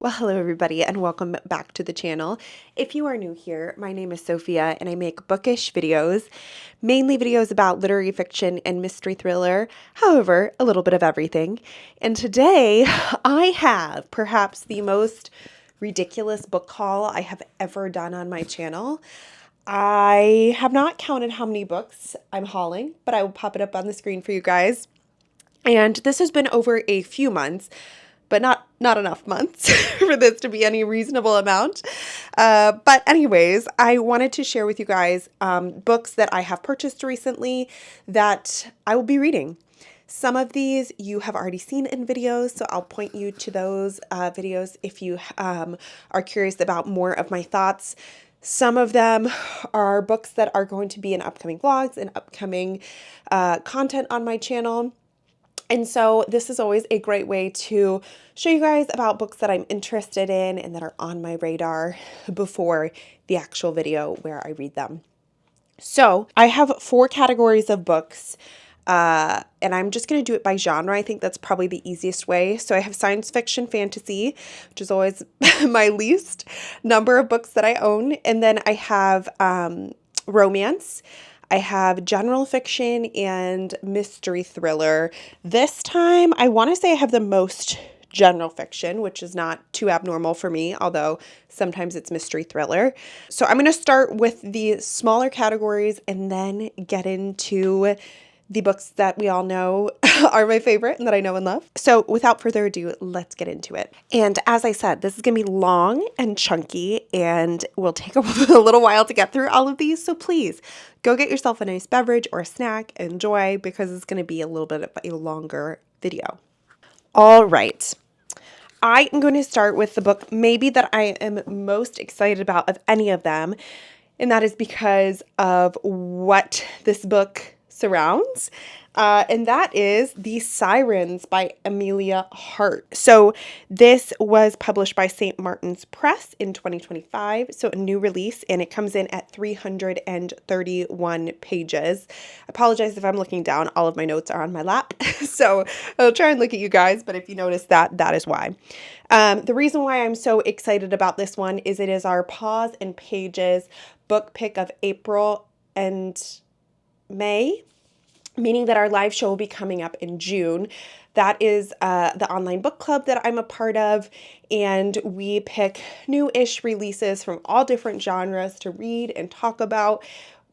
Well, hello everybody and welcome back to the channel. If you are new here, my name is Sophia and I make bookish videos, mainly videos about literary fiction and mystery thriller, however, a little bit of everything. And today I have perhaps the most ridiculous book haul I have ever done on my channel. I have not counted how many books I'm hauling, but I will pop it up on the screen for you guys. And this has been over a few months, but not enough months for this to be any reasonable amount. But anyways, I wanted to share with you guys books that I have purchased recently that I will be reading. Some of these you have already seen in videos, so I'll point you to those videos if you are curious about more of my thoughts. Some of them are books that are going to be in upcoming vlogs and upcoming content on my channel. And so this is always a great way to show you guys about books that I'm interested in and that are on my radar before the actual video where I read them. So I have 4 categories of books, and I'm just going to do it by genre. I think that's probably the easiest way. So I have science fiction, fantasy, which is always my least number of books that I own. And then I have romance. I have general fiction and mystery thriller. This time, I want to say I have the most general fiction, which is not too abnormal for me, although sometimes it's mystery thriller. So I'm going to start with the smaller categories and then get into the books that we all know are my favorite and that I know and love. So without further ado, let's get into it. And as I said, this is going to be long and chunky and will take a little while to get through all of these. So please go get yourself a nice beverage or a snack, enjoy, because it's going to be a little bit of a longer video. All right. I am going to start with the book maybe that I am most excited about of any of them. And that is because of what this book surrounds. And that is The Sirens by Amelia Hart. So this was published by St. Martin's Press in 2025. So a new release, and it comes in at 331 pages. I apologize if I'm looking down. All of my notes are on my lap. So I'll try and look at you guys, but if you notice that, that is why. The reason why I'm so excited about this one is it is our Paws and Pages book pick of April and May, meaning that our live show will be coming up in June. That is the online book club that I'm a part of, and we pick new-ish releases from all different genres to read and talk about.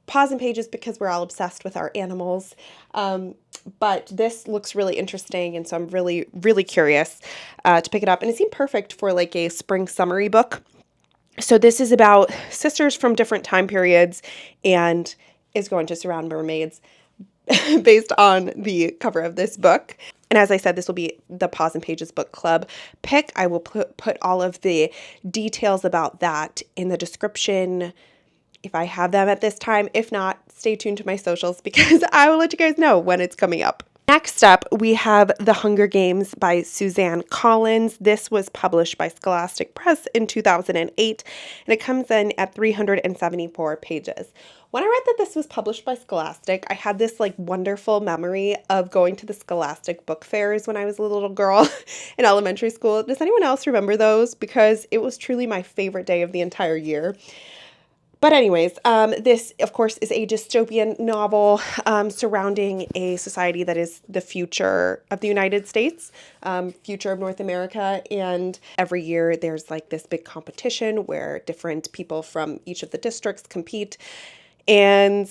Paws and Pages because we're all obsessed with our animals. But this looks really interesting, and so I'm really, really curious to pick it up. And it seemed perfect for like a spring summary book. So this is about sisters from different time periods and is going to surround mermaids based on the cover of this book. And as I said, this will be the Paws and Pages book club pick. I will put all of the details about that in the description if I have them at this time. If not, stay tuned to my socials because I will let you guys know when it's coming up. Next up, we have The Hunger Games by Suzanne Collins. This was published by Scholastic Press in 2008, and it comes in at 374 pages. When I read that this was published by Scholastic, I had this like wonderful memory of going to the Scholastic book fairs when I was a little girl in elementary school. Does anyone else remember those? Because it was truly my favorite day of the entire year. But anyways, this, of course, is a dystopian novel surrounding a society that is the future of the United States, future of North America. And every year there's like this big competition where different people from each of the districts compete. And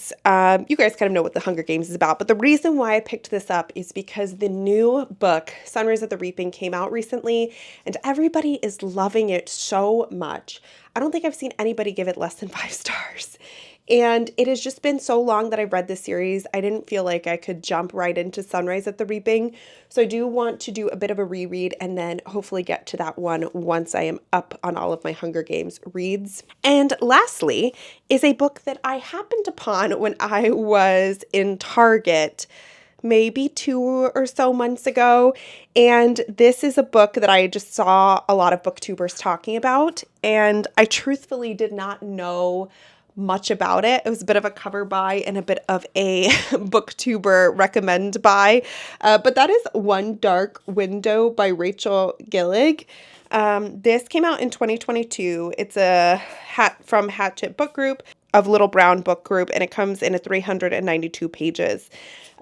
you guys kind of know what The Hunger Games is about. But the reason why I picked this up is because the new book, Sunrise at the Reaping, came out recently, and everybody is loving it so much. I don't think I've seen anybody give it less than 5 stars. And it has just been so long that I've read this series. I didn't feel like I could jump right into Sunrise at the Reaping. So I do want to do a bit of a reread and then hopefully get to that one once I am up on all of my Hunger Games reads. And lastly is a book that I happened upon when I was in Target maybe 2 or so months ago. And this is a book that I just saw a lot of booktubers talking about. And I truthfully did not know much about it. It was a bit of a cover buy and a bit of a booktuber recommend buy. But that is One Dark Window by Rachel Gillig. This came out in 2022. It's a from Hatchet Book Group of Little Brown Book Group, and it comes in at 392 pages.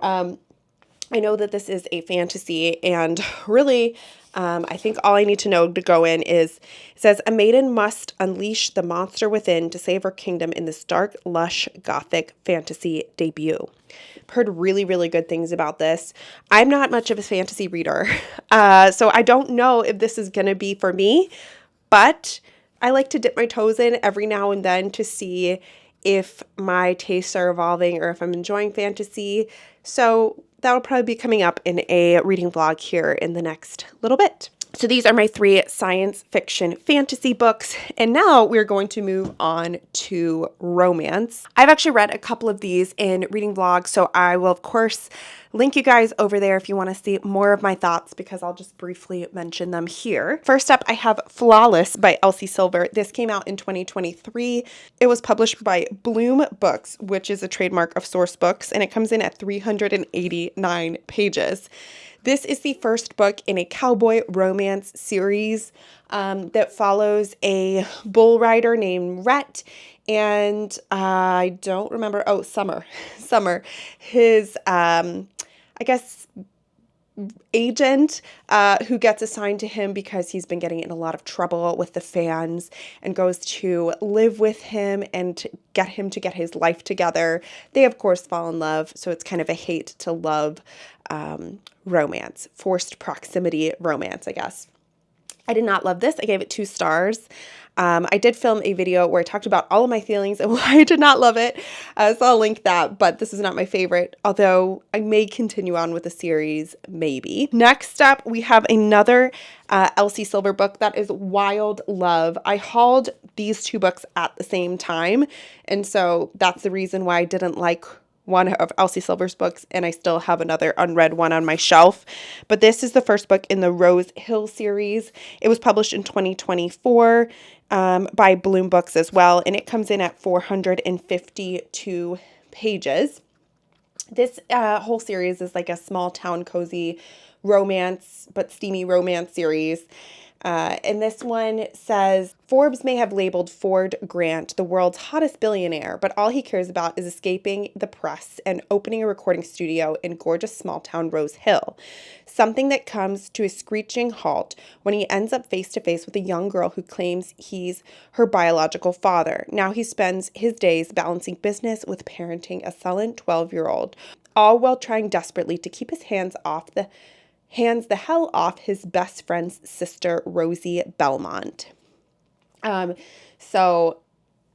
I know that this is a fantasy, and really, I think all I need to know to go in is, it says, a maiden must unleash the monster within to save her kingdom in this dark, lush, gothic fantasy debut. I've heard really, really good things about this. I'm not much of a fantasy reader, so I don't know if this is going to be for me, but I like to dip my toes in every now and then to see if my tastes are evolving or if I'm enjoying fantasy. So that'll probably be coming up in a reading vlog here in the next little bit. So these are my 3 science fiction fantasy books, and now we're going to move on to romance. I've actually read a couple of these in reading vlogs, so I will of course link you guys over there if you want to see more of my thoughts, because I'll just briefly mention them here. First up, I have Flawless by Elsie Silver. This came out in 2023. It was published by Bloom Books, which is a trademark of Source Books, and it comes in at 389 pages. This is the first book in a cowboy romance series that follows a bull rider named Rhett, and I don't remember, Summer. His, I guess, agent who gets assigned to him because he's been getting in a lot of trouble with the fans, and goes to live with him and to get him to get his life together. They, of course, fall in love, so it's kind of a hate to love romance, forced proximity romance, I guess. I did not love this. I gave it 2 stars. I did film a video where I talked about all of my feelings and why I did not love it, so I'll link that, but this is not my favorite, although I may continue on with the series, maybe. Next up, we have another Elsie Silver book, that is Wild Love. I hauled these 2 books at the same time, and so that's the reason why I didn't like one of Elsie Silver's books, and I still have another unread one on my shelf. But this is the first book in the Rose Hill series. It was published in 2024 by Bloom Books as well, and it comes in at 452 pages. This whole series is like a small town cozy romance, but steamy romance series. And this one says, Forbes may have labeled Ford Grant the world's hottest billionaire, but all he cares about is escaping the press and opening a recording studio in gorgeous small town Rose Hill. Something that comes to a screeching halt when he ends up face to face with a young girl who claims he's her biological father. Now he spends his days balancing business with parenting a sullen 12-year-old, all while trying desperately to keep his hands the hell off his best friend's sister, Rosie Belmont. So,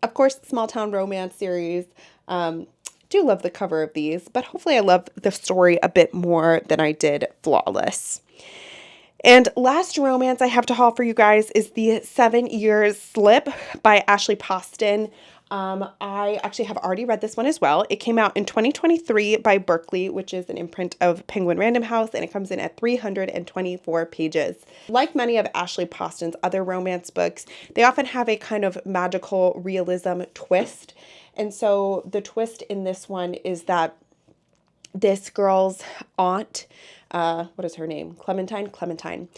of course, small town romance series. Do love the cover of these, but hopefully I love the story a bit more than I did Flawless. And last romance I have to haul for you guys is the 7 Years Slip by Ashley Poston. I actually have already read this one as well. It came out in 2023 by Berkeley, which is an imprint of Penguin Random House, and it comes in at 324 pages. Like many of Ashley Poston's other romance books, they often have a kind of magical realism twist. And so the twist in this one is that this girl's aunt, what is her name? Clementine,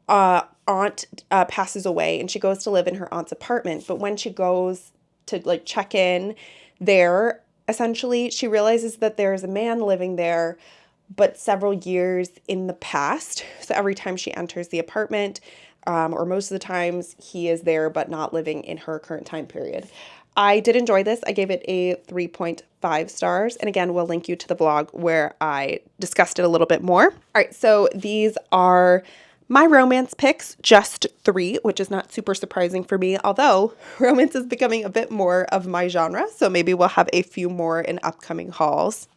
aunt passes away, and she goes to live in her aunt's apartment. But when she goes to like check in there, essentially, she realizes that there's a man living there, but several years in the past. So every time she enters the apartment, or most of the times, he is there, but not living in her current time period. I did enjoy this. I gave it a 3.5 stars. And again, we'll link you to the vlog where I discussed it a little bit more. All right, so these are my romance picks, just 3, which is not super surprising for me, although romance is becoming a bit more of my genre, so maybe we'll have a few more in upcoming hauls.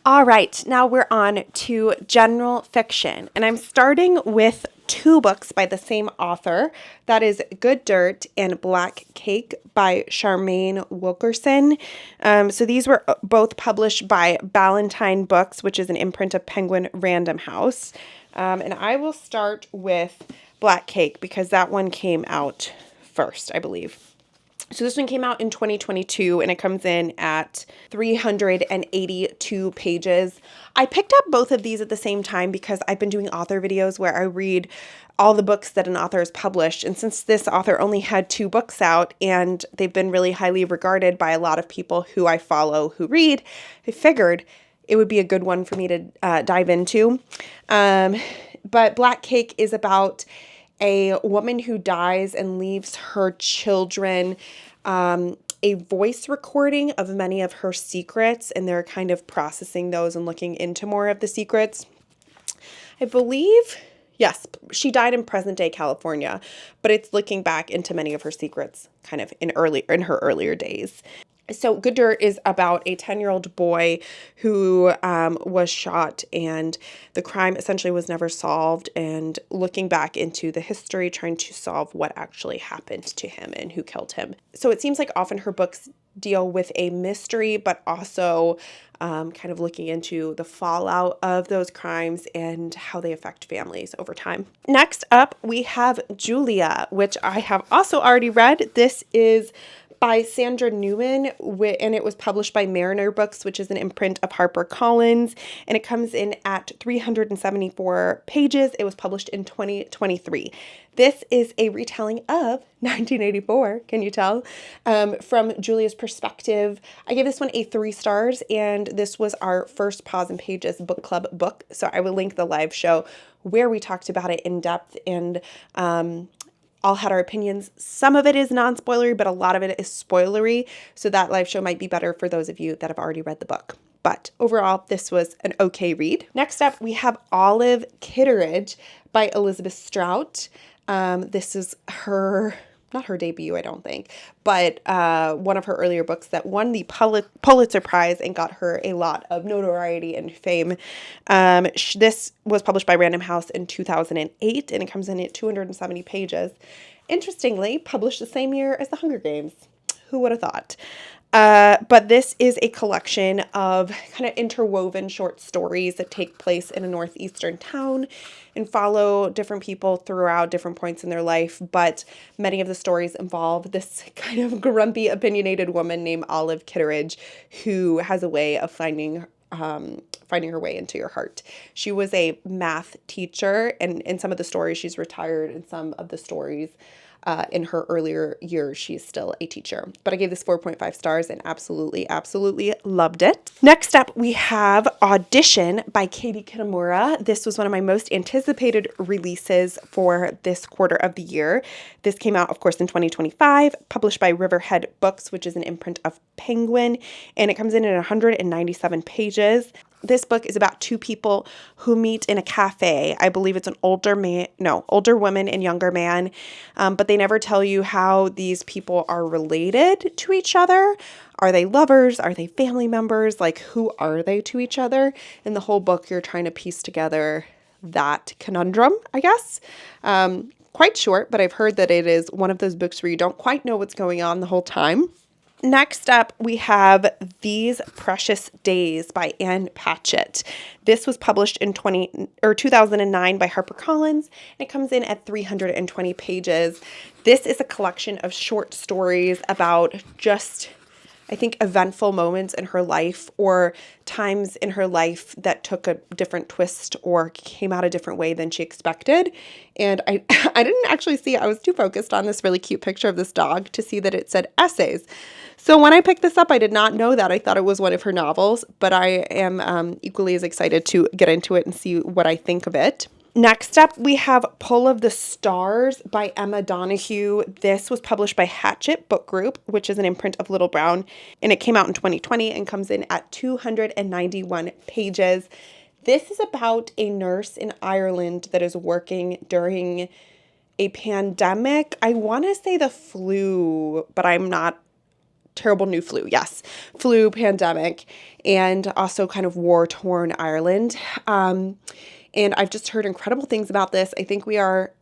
All right, now we're on to general fiction, and I'm starting with 2 books by the same author. That is Good Dirt and Black Cake by Charmaine Wilkerson. So these were both published by Ballantine Books, which is an imprint of Penguin Random House. And I will start with Black Cake because that one came out first, I believe. So this one came out in 2022 and it comes in at 382 pages. I picked up both of these at the same time because I've been doing author videos where I read all the books that an author has published. And since this author only had 2 books out and they've been really highly regarded by a lot of people who I follow who read, I figured it would be a good one for me to dive into. But Black Cake is about a woman who dies and leaves her children a voice recording of many of her secrets, and they're kind of processing those and looking into more of the secrets. I believe, yes, she died in present-day California, but it's looking back into many of her secrets kind of in her earlier days. So Good Dirt is about a 10-year-old boy who was shot, and the crime essentially was never solved, and looking back into the history, trying to solve what actually happened to him and who killed him. So it seems like often her books deal with a mystery, but also kind of looking into the fallout of those crimes and how they affect families over time. Next up, we have Julia, which I have also already read. This is by Sandra Newman, and it was published by Mariner Books, which is an imprint of HarperCollins, and it comes in at 374 pages. It was published in 2023. This is a retelling of 1984, can you tell? From Julia's perspective. I gave this one a 3 stars, and this was our first Paws and Pages book club book, so I will link the live show where we talked about it in depth, and all had our opinions. Some of it is non-spoilery, but a lot of it is spoilery. So that live show might be better for those of you that have already read the book. But overall, this was an okay read. Next up, we have Olive Kitteridge by Elizabeth Strout. This is not her debut, I don't think, but one of her earlier books that won the Pulitzer Prize and got her a lot of notoriety and fame. This was published by Random House in 2008, and it comes in at 270 pages. Interestingly, published the same year as The Hunger Games. Who would have thought? But this is a collection of kind of interwoven short stories that take place in a northeastern town and follow different people throughout different points in their life. But many of the stories involve this kind of grumpy, opinionated woman named Olive Kitteridge, who has a way of finding her way into your heart. She was a math teacher, and in some of the stories she's retired. In some of the stories in her earlier years, she's still a teacher. But I gave this 4.5 stars and absolutely loved it. Next up, we have Audition by Katie Kitamura. This was one of my most anticipated releases for this quarter of the year. This came out, of course, in 2025, published by Riverhead Books, which is an imprint of Penguin, and it comes in at 197 pages. This book is about 2 people who meet in a cafe. I believe it's an older woman and younger man, but they never tell you how these people are related to each other. Are they lovers? Are they family members? Like, who are they to each other? In the whole book, you're trying to piece together that conundrum, I guess. Quite short, but I've heard that it is one of those books where you don't quite know what's going on the whole time. Next up, we have These Precious Days by Ann Patchett. This was published in 2009 by HarperCollins, and it comes in at 320 pages. This is a collection of short stories about just, I think, eventful moments in her life, or times in her life that took a different twist or came out a different way than she expected. And I didn't actually see, I was too focused on this really cute picture of this dog to see that it said essays. So when I picked this up, I did not know that. I thought it was one of her novels, but I am equally as excited to get into it and see what I think of it. Next up, we have Pull of the Stars by Emma Donoghue. This was published by Hachette Book Group, which is an imprint of Little Brown, and it came out in 2020 and comes in at 291 pages. This is about a nurse in Ireland that is working during a pandemic. I want to say the flu, but I'm not. Terrible new flu, yes. Flu pandemic, and also kind of war-torn Ireland. And I've just heard incredible things about this. I think we are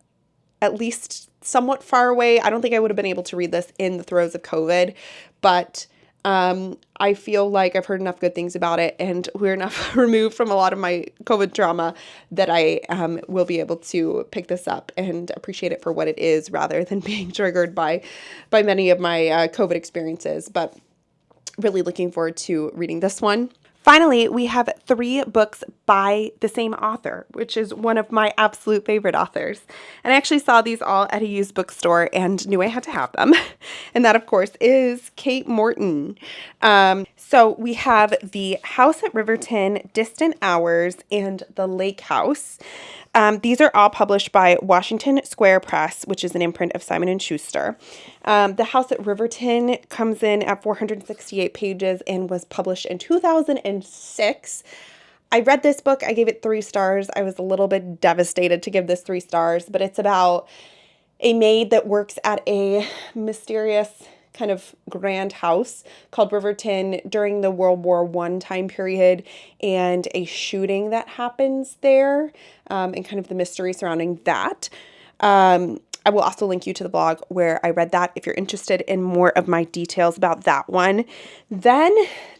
at least somewhat far away. I don't think I would have been able to read this in the throes of COVID, but I feel like I've heard enough good things about it, and we're enough removed from a lot of my COVID trauma that I will be able to pick this up and appreciate it for what it is rather than being triggered by many of my COVID experiences. But really looking forward to reading this one. Finally, we have 3 books by the same author, which is one of my absolute favorite authors. And I actually saw these all at a used bookstore and knew I had to have them. And that, of course, is Kate Morton. So we have The House at Riverton, Distant Hours, and The Lake House. These are all published by Washington Square Press, which is an imprint of Simon & Schuster. The House at Riverton comes in at 468 pages and was published in 2006. I read this book. I gave it 3 stars. I was a little bit devastated to give this 3 stars, but it's about a maid that works at a mysterious kind of grand house called Riverton during the World War I time period, and a shooting that happens there, and kind of the mystery surrounding that. I will also link you to the blog where I read that if you're interested in more of my details about that one. Then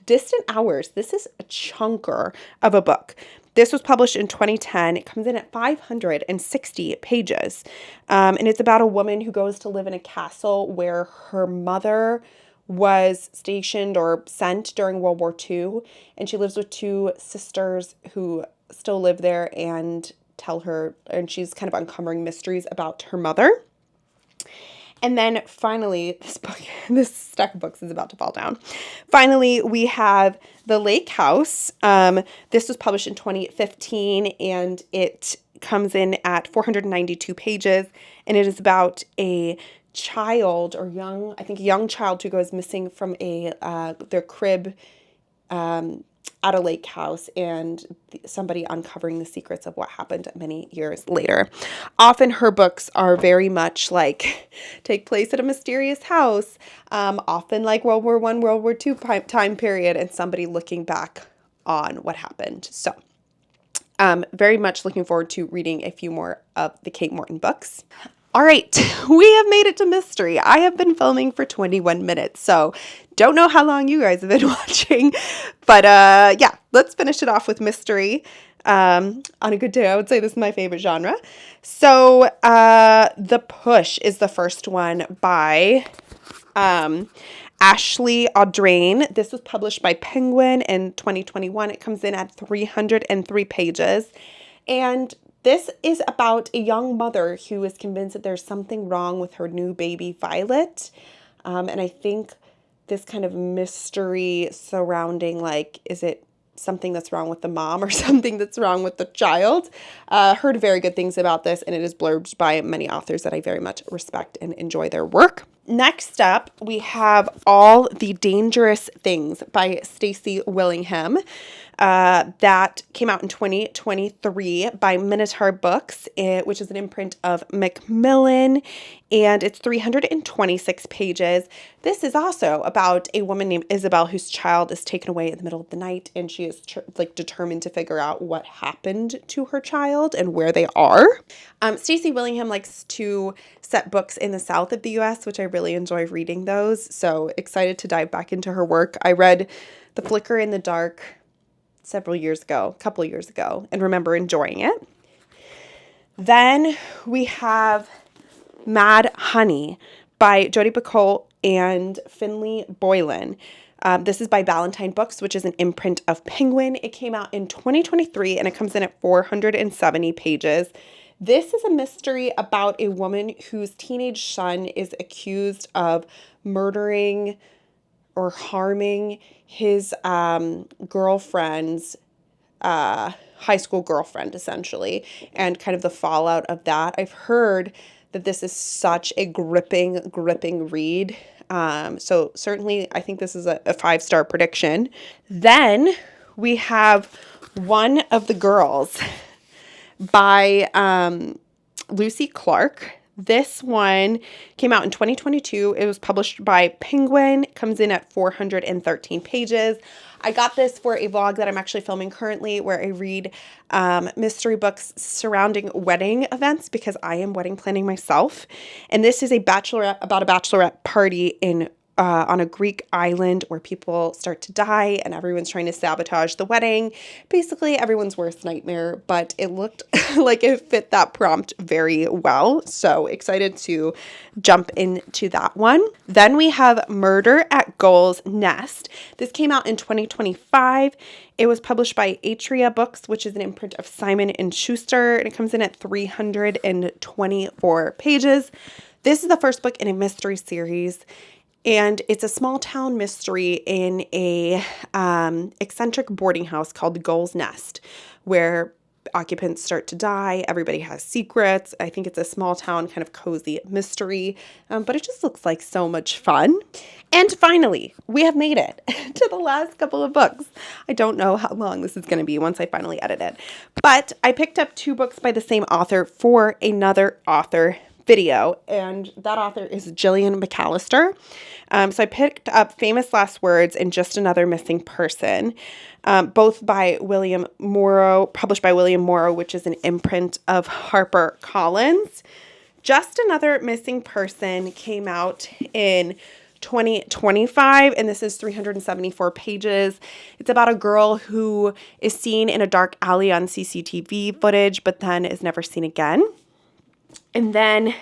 Distant Hours. This is a chunker of a book. This was published in 2010. It comes in at 560 pages. And it's about a woman who goes to live in a castle where her mother was stationed or sent during World War II. And she lives with 2 sisters who still live there and tell her, and she's kind of uncovering mysteries about her mother. And then finally, this stack of books is about to fall down. Finally, we have The Lake House. This was published in 2015, and it comes in at 492 pages, and it is about a child or young child who goes missing from their crib at a lake house, and somebody uncovering the secrets of what happened many years later. Often her books are very much like take place at a mysterious house, often like World War I, World War II time period, and somebody looking back on what happened. So very much looking forward to reading a few more of the Kate Morton books. All right, we have made it to mystery. I have been filming for 21 minutes, so don't know how long you guys have been watching, but yeah, let's finish it off with mystery. On a good day, I would say this is my favorite genre. So The Push is the first one by Ashley Audrain. This was published by Penguin in 2021. It comes in at 303 pages, and this is about a young mother who is convinced that there's something wrong with her new baby, Violet. And I think this kind of mystery surrounding, like, is it something that's wrong with the mom or something that's wrong with the child? Heard very good things about this, and it is blurbed by many authors that I very much respect and enjoy their work. Next up, we have All the Dangerous Things by Stacy Willingham. That came out in 2023 by Minotaur Books, which is an imprint of Macmillan, and it's 326 pages. This is also about a woman named Isabel whose child is taken away in the middle of the night, and she is determined to figure out what happened to her child and where they are. Stacy Willingham likes to set books in the south of the U.S., which I really enjoy reading those, so excited to dive back into her work. I read The Flicker in the Dark a couple years ago, and remember enjoying it. Then we have Mad Honey by Jodi Picoult and Finlay Boylan. This is by Ballantine Books, which is an imprint of Penguin. It came out in 2023, and it comes in at 470 pages. This is a mystery about a woman whose teenage son is accused of murdering or harming his girlfriend's high school girlfriend, essentially, and kind of the fallout of that. I've heard that this is such a gripping read. So certainly I think this is a 5-star prediction. Then we have One of the Girls by Lucy Clark. This one came out in 2022. It was published by Penguin. It comes in at 413 pages. I got this for a vlog that I'm actually filming currently where I read mystery books surrounding wedding events because I am wedding planning myself. And this is about a bachelorette party in on a Greek island where people start to die and everyone's trying to sabotage the wedding. Basically, everyone's worst nightmare, but it looked like it fit that prompt very well. So excited to jump into that one. Then we have Murder at Gull's Nest. This came out in 2025. It was published by Atria Books, which is an imprint of Simon & Schuster, and it comes in at 324 pages. This is the first book in a mystery series, and it's a small town mystery in a eccentric boarding house called Gull's Nest, where occupants start to die. Everybody has secrets. I think it's a small town kind of cozy mystery, but it just looks like so much fun. And finally, we have made it to the last couple of books. I don't know how long this is going to be once I finally edit it, but I picked up 2 books by the same author for another author video, and that author is Gillian McAllister. So I picked up Famous Last Words and Just Another Missing Person, both by William Morrow, published by William Morrow, which is an imprint of HarperCollins. Just Another Missing Person came out in 2025, and this is 374 pages. It's about a girl who is seen in a dark alley on CCTV footage, but then is never seen again. And then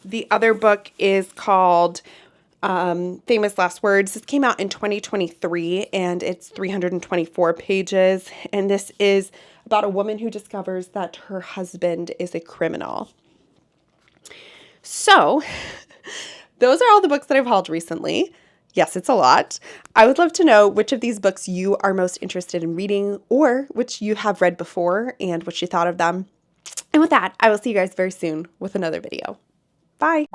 the other book is called Famous Last Words. This came out in 2023, and it's 324 pages. And this is about a woman who discovers that her husband is a criminal. So those are all the books that I've hauled recently. Yes, it's a lot. I would love to know which of these books you are most interested in reading, or which you have read before and what you thought of them. And with that, I will see you guys very soon with another video. Bye.